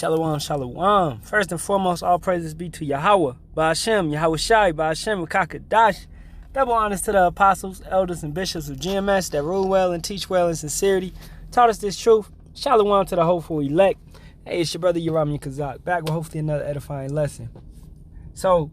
Shalawam, Shalawam. First and foremost, all praises be to Yahawah, Bahasham, Yahawashi, Bahasham, Kakadash. Double honors to the apostles, elders, and bishops of GMS that rule well and teach well in sincerity, taught us this truth. Shalawam to the hopeful elect. Hey, it's your brother Yaram Kazak, back with hopefully another edifying lesson. So,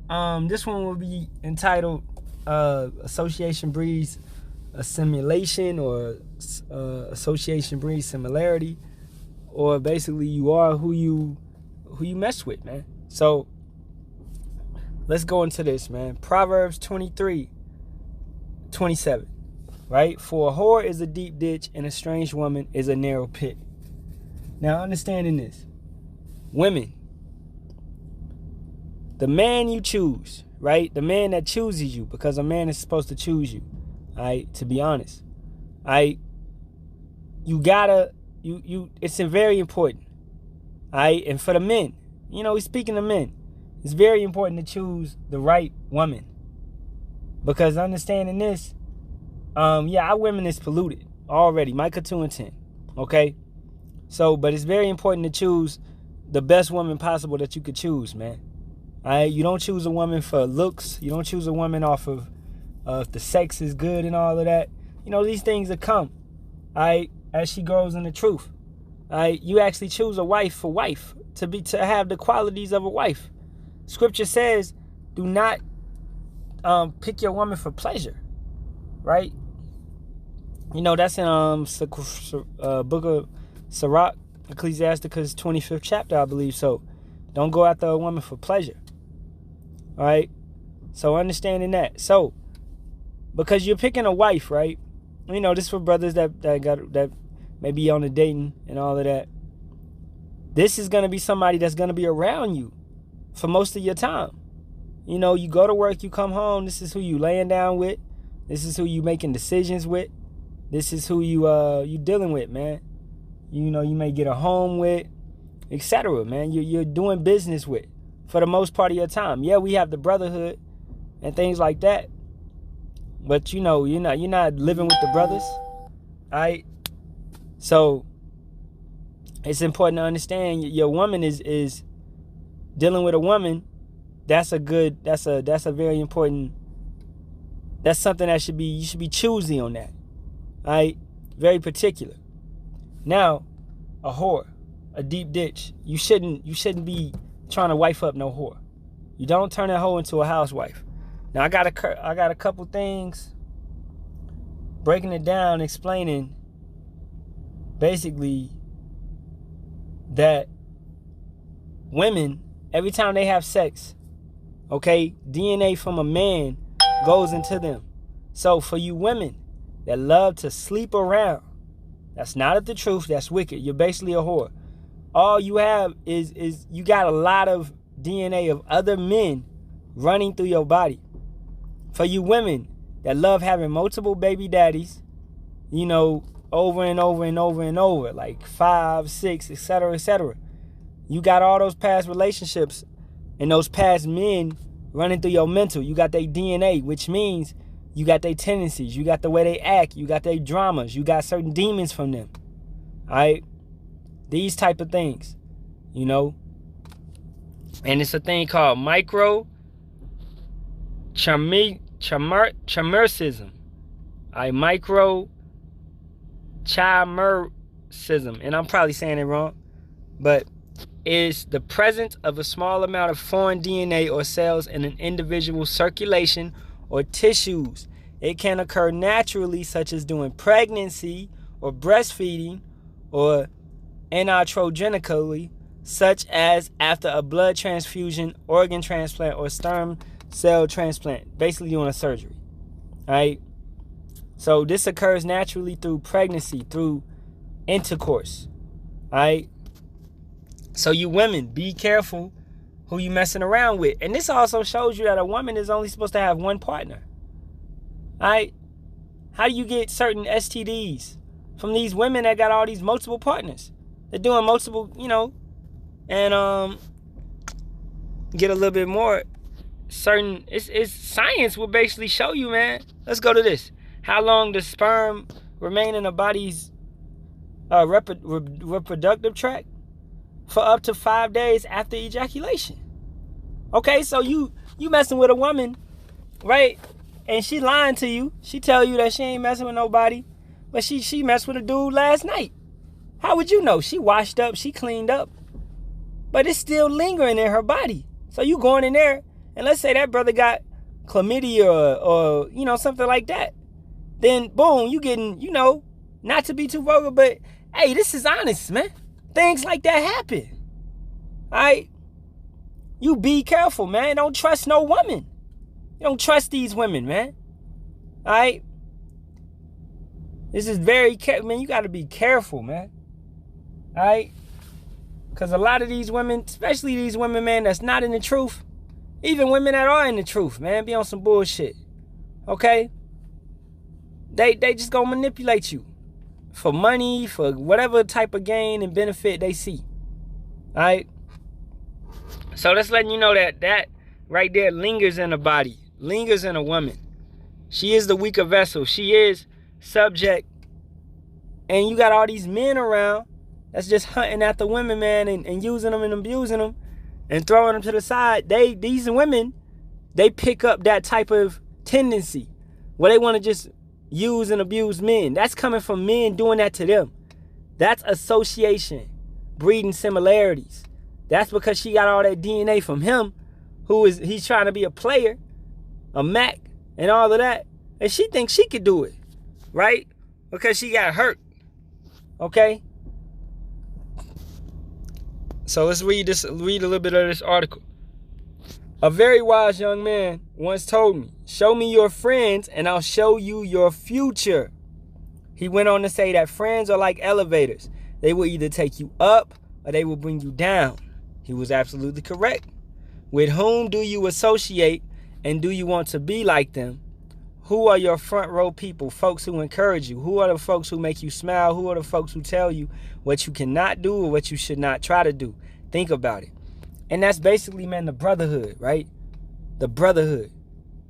this one will be entitled Association Breeds Assimilation, or Association Breeds Similarity, or basically you are who you mess with, man. So let's go into this, man. Proverbs 23:27, right? For a whore is a deep ditch, and a strange woman is a narrow pit. Now, understanding this, women, the man you choose, right? The man that chooses you, because a man is supposed to choose you, right? To be honest, you gotta, it's very important, right? And for the men, he's speaking to men, it's very important to choose the right woman, because understanding this, our women is polluted already. Micah 2:10, okay? So, but it's very important to choose the best woman possible that you could choose, man. All right, you don't choose a woman for looks. You don't choose a woman off of if the sex is good and all of that. These things that come, all right, as she grows in the truth. All right, you actually choose a wife for wife, to have the qualities of a wife. Scripture says, do not pick your woman for pleasure, right? That's in book of Barak, Ecclesiasticus 25th chapter, I believe. So don't go after a woman for pleasure. All right. So understanding that. So because you're picking a wife, right? This for brothers that may be on the dating and all of that. This is gonna be somebody that's gonna be around you for most of your time. You go to work, you come home. This is who you laying down with. This is who you making decisions with. This is who you dealing with, man. You may get a home with, etc., man. You're doing business with for the most part of your time. Yeah, we have the brotherhood and things like that, but you're not living with the brothers, all right? So it's important to understand your woman is dealing with a woman. That's a very important. That's something that you should be choosy on that, all right? Very particular. Now, a whore, a deep ditch. You shouldn't be trying to wife up no whore. You don't turn that hoe into a housewife. Now, I got a couple things breaking it down, explaining basically that women, every time they have sex, okay, DNA from a man goes into them. So for you women that love to sleep around, that's not the truth. That's wicked. You're basically a whore. All you have is you got a lot of DNA of other men running through your body. For you women that love having multiple baby daddies, over and over and over and over, like 5, 6, etc., etc. You got all those past relationships and those past men running through your mental. You got their DNA, which means you got their tendencies. You got the way they act. You got their dramas. You got certain demons from them. All right? These type of things, And it's a thing called micro-chimerism. Micro-chimerism. And I'm probably saying it wrong. But it's the presence of a small amount of foreign DNA or cells in an individual's circulation or tissues. It can occur naturally, such as during pregnancy or breastfeeding, or anatrogenically, such as after a blood transfusion, organ transplant, or stem cell transplant, basically doing a surgery. All right? So this occurs naturally through pregnancy, through intercourse. All right? So you women, be careful who you messing around with. And this also shows you that a woman is only supposed to have one partner. All right? How do you get certain STDs from these women that got all these multiple partners? They're doing multiple, and get a little bit more certain. It's science will basically show you, man. Let's go to this. How long does sperm remain in a body's reproductive tract? for up to 5 days after ejaculation. Okay, so you messing with a woman, right? And she lying to you. She tell you that she ain't messing with nobody, but she messed with a dude last night. How would you know? She washed up, she cleaned up, but it's still lingering in her body. So you going in there, and let's say that brother got chlamydia or you know, something like that. Then boom, you getting, you know, not to be too vulgar, but hey, this is honest, man. Things like that happen. All right? You be careful, man. Don't trust no woman. You don't trust these women, man. All right? This is very man, you got to be careful, man. All right? Because a lot of these women, especially these women, man, that's not in the truth, even women that are in the truth, man, be on some bullshit. Okay? They just gonna manipulate you for money, for whatever type of gain and benefit they see. All right? So that's letting you know that right there lingers in a body, lingers in a woman. She is the weaker vessel. She is subject. And you got all these men around that's just hunting at the women, man, and using them and abusing them and throwing them to the side. These women, they pick up that type of tendency where they want to just use and abuse men. That's coming from men doing that to them. That's association, breeding similarities. That's because she got all that DNA from him, he's trying to be a player, a Mac, and all of that. And she thinks she could do it, right? Because she got hurt. Okay? So let's read a little bit of this article. A very wise young man once told me, "Show me your friends and I'll show you your future." He went on to say that friends are like elevators. They will either take you up or they will bring you down. He was absolutely correct. With whom do you associate and do you want to be like them? Who are your front row people? Folks who encourage you. Who are the folks who make you smile? Who are the folks who tell you what you cannot do or what you should not try to do? Think about it. And that's basically, man, the brotherhood, right? The brotherhood.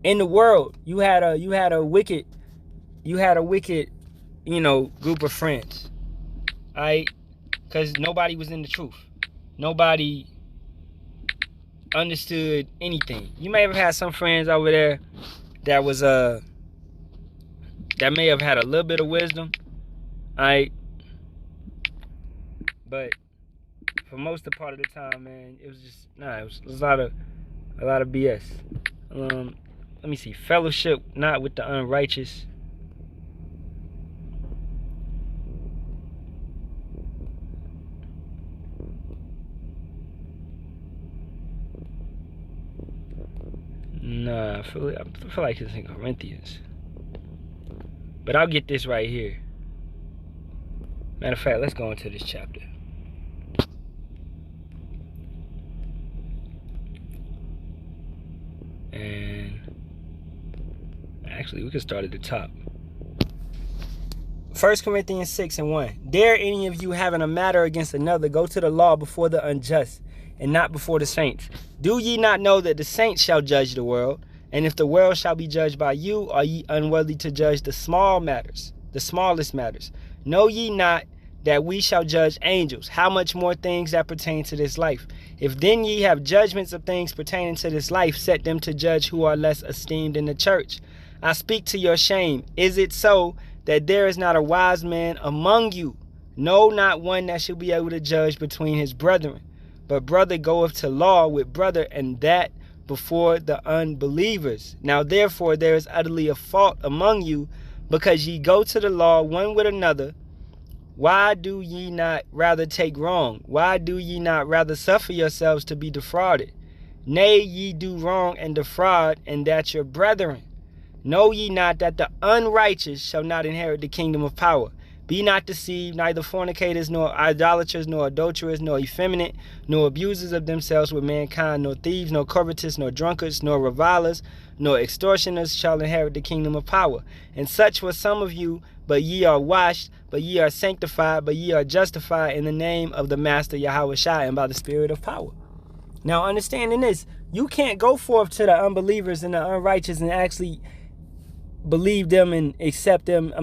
In the world, you had a wicked, you know, group of friends. All right? Because nobody was in the truth. Nobody understood anything. You may have had some friends over there that was that may have had a little bit of wisdom. All right? But for most of the part of the time, man, it was just it was a lot of BS. Let me see. Fellowship not with the unrighteous. Nah, I feel like it's in Corinthians. But I'll get this right here. Matter of fact, let's go into this chapter. And actually, we can start at the top. 1 Corinthians 6:1. Dare any of you having a matter against another go to the law before the unjust, and not before the saints? Do ye not know that the saints shall judge the world? And if the world shall be judged by you, are ye unworthy to judge the smallest matters? Know ye not that we shall judge angels? How much more things that pertain to this life? If then ye have judgments of things pertaining to this life, set them to judge who are less esteemed in the church. I speak to your shame. Is it so that there is not a wise man among you? No, not one that shall be able to judge between his brethren. But brother goeth to law with brother, and that before the unbelievers. Now therefore there is utterly a fault among you, because ye go to the law one with another. Why do ye not rather take wrong? Why do ye not rather suffer yourselves to be defrauded? Nay, ye do wrong and defraud, and that your brethren. Know ye not that the unrighteous shall not inherit the kingdom of power? Be not deceived, neither fornicators, nor idolaters, nor adulterers, nor effeminate, nor abusers of themselves with mankind, nor thieves, nor covetous, nor drunkards, nor revilers, nor extortioners shall inherit the kingdom of power. And such were some of you, but ye are washed, but ye are sanctified, but ye are justified in the name of the Master Yahawashi and by the Spirit of power. Now, understanding this, you can't go forth to the unbelievers and the unrighteous and actually believe them and accept them.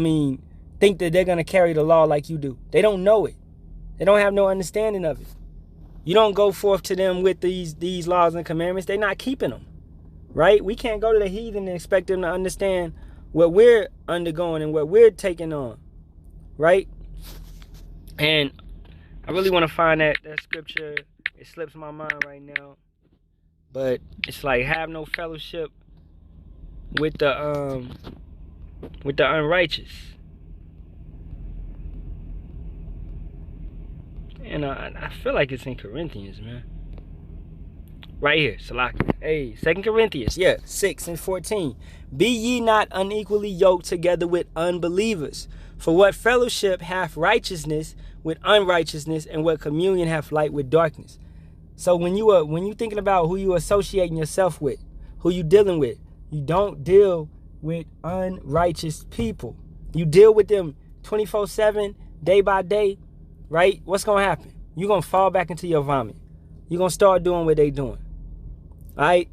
Think that they're going to carry the law like you do. They don't know it. They don't have no understanding of it. You don't go forth to them with these laws and commandments. They're not keeping them, right? We can't go to the heathen and expect them to understand what we're undergoing and what we're taking on, right? And I really want to find that scripture. It slips my mind right now, but it's like, have no fellowship with the unrighteous. And I feel like it's in Corinthians, man. Right here, Salaki. Hey, 2 Corinthians, 6:14. Be ye not unequally yoked together with unbelievers. For what fellowship hath righteousness with unrighteousness, and what communion hath light with darkness? So when you thinking about who you associating yourself with, who you dealing with, you don't deal with unrighteous people. You deal with them 24/7, day by day, right? What's gonna happen? You're gonna fall back into your vomit. You're gonna start doing what they doing. All right?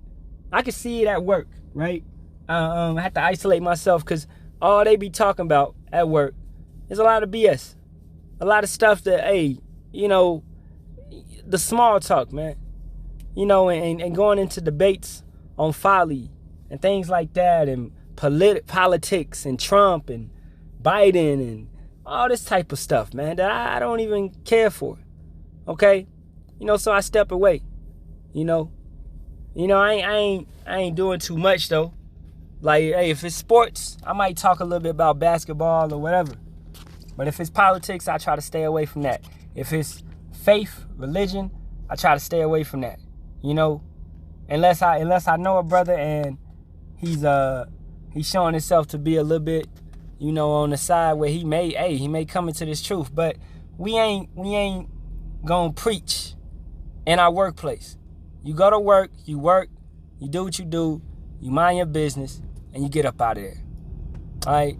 I can see it at work, right? I have to isolate myself because all they be talking about at work is a lot of BS. A lot of stuff that, hey, you know, the small talk, man. You know, and going into debates on folly and things like that, and politics and Trump and Biden and all this type of stuff, man, that I don't even care for. Okay? You know, so I step away. You know, I ain't doing too much though. Like, hey, if it's sports, I might talk a little bit about basketball or whatever. But if it's politics, I try to stay away from that. If it's faith, religion, I try to stay away from that. You know, unless I know a brother and he's showing himself to be a little bit, you know, on the side where he may come into this truth. But we ain't gonna preach in our workplace. You go to work, you do what you do, you mind your business, and you get up out of there. All right?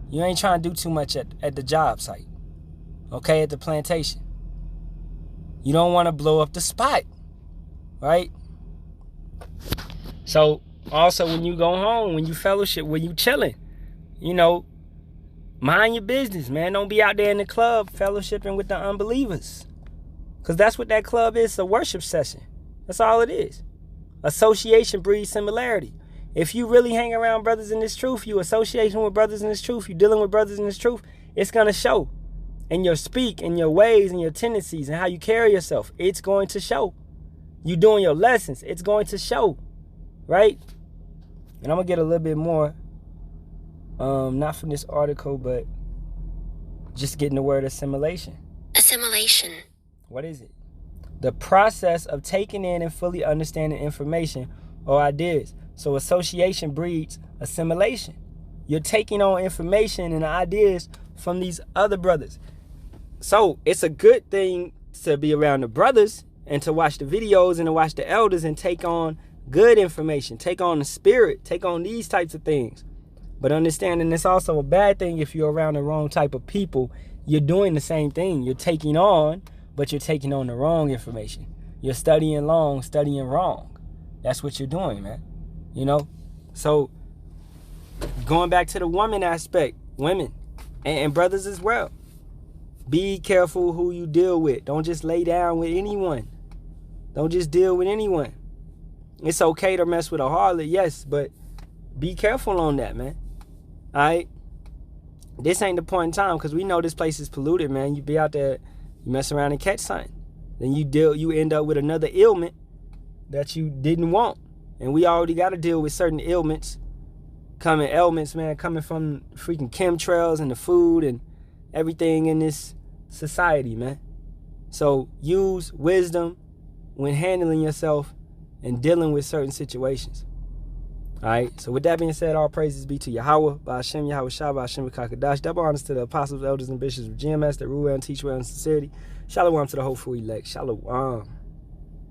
You ain't trying to do too much at the job site. Okay? At the plantation. You don't want to blow up the spot. Right? So, also when you go home, when you fellowship, when you chilling, you know, mind your business, man. Don't be out there in the club fellowshipping with the unbelievers. Because that's what that club is, a worship session. That's all it is. Association breeds similarity. If you really hang around brothers in this truth, you associating with brothers in this truth, you dealing with brothers in this truth, it's going to show. In your speak, in your ways, and your tendencies, and how you carry yourself, it's going to show. You doing your lessons, it's going to show. Right? And I'm going to get a little bit more, not from this article, but just getting the word assimilation. Assimilation. What is it? The process of taking in and fully understanding information or ideas. So association breeds assimilation. You're taking on information and ideas from these other brothers. So it's a good thing to be around the brothers and to watch the videos and to watch the elders and take on good information, take on the spirit, take on these types of things. But understanding it's also a bad thing if you're around the wrong type of people. You're doing the same thing. You're taking on, but you're taking on the wrong information. You're studying long, studying wrong. That's what you're doing, man. You know? So, going back to the woman aspect, women and brothers as well. Be careful who you deal with. Don't just lay down with anyone. Don't just deal with anyone. It's okay to mess with a harlot, yes, but be careful on that, man. All right? This ain't the point in time, because we know this place is polluted, man. You be out there, you mess around and catch something. Then you end up with another ailment that you didn't want. And we already got to deal with certain ailments, coming from freaking chemtrails and the food and everything in this society, man. So use wisdom when handling yourself and dealing with certain situations. All right. So with that being said, all praises be to Yahawah, Bahasham, Yahawashi, Bahasham, Kakadash. Double honors to the apostles, elders, and bishops of GMS that rule well and teach well in sincerity. Shalawam to the hopeful elect. Shalawam.